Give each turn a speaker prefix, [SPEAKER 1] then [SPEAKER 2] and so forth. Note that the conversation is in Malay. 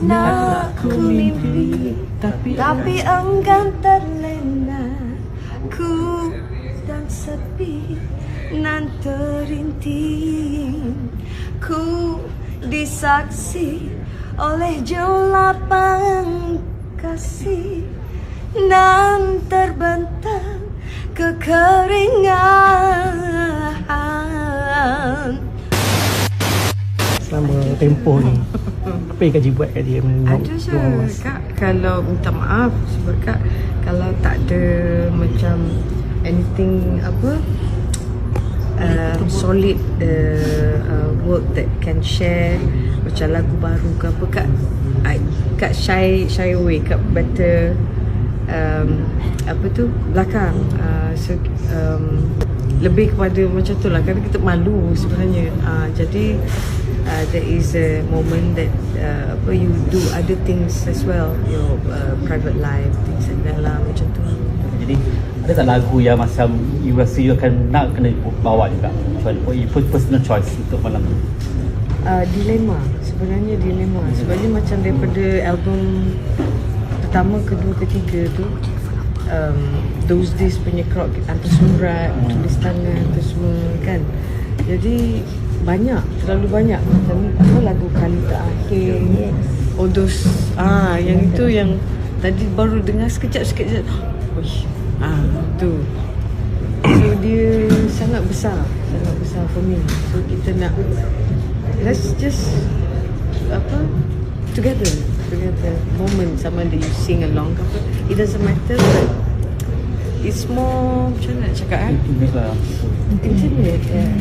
[SPEAKER 1] Nak ku mimpi, tapi enggan terlena. Ku dan sepi nan terinting. Ku disaksi oleh jelapan kasih nan terbentang kekeringan.
[SPEAKER 2] Selama tempoh ni apa yang Kak buat kat dia?
[SPEAKER 1] Ada je Kak, kalau minta maaf sebab Kak kalau tak ada macam anything apa solid work that can share macam lagu baru ke apa Kak shy away, Kak better apa tu belakang. So lebih kepada macam tu lah, kerana kita malu sebenarnya. Jadi there is a moment that you do other things as well, your private life, things like that lah, macam tu.
[SPEAKER 3] Jadi ada tak lagu yang macam you rasa you akan nak kena bawa juga, personal choice untuk malam tu?
[SPEAKER 1] Dilema, sebenarnya dilema. Sebenarnya macam daripada album pertama, kedua, ketiga tu, those days punya crowd, hantar surat, tulis tangan tu semua kan. Jadi banyak, terlalu banyak. Macam apa lagu Kali Terakhir, all those, yang itu yang tadi baru dengar sekejap. Tu. So dia sangat besar for me. So kita nak, let's just together moment, sama ada you sing along ke apa, it doesn't matter, but it's more, macam nak cakap
[SPEAKER 3] Intimate lah.
[SPEAKER 1] intimate, yeah.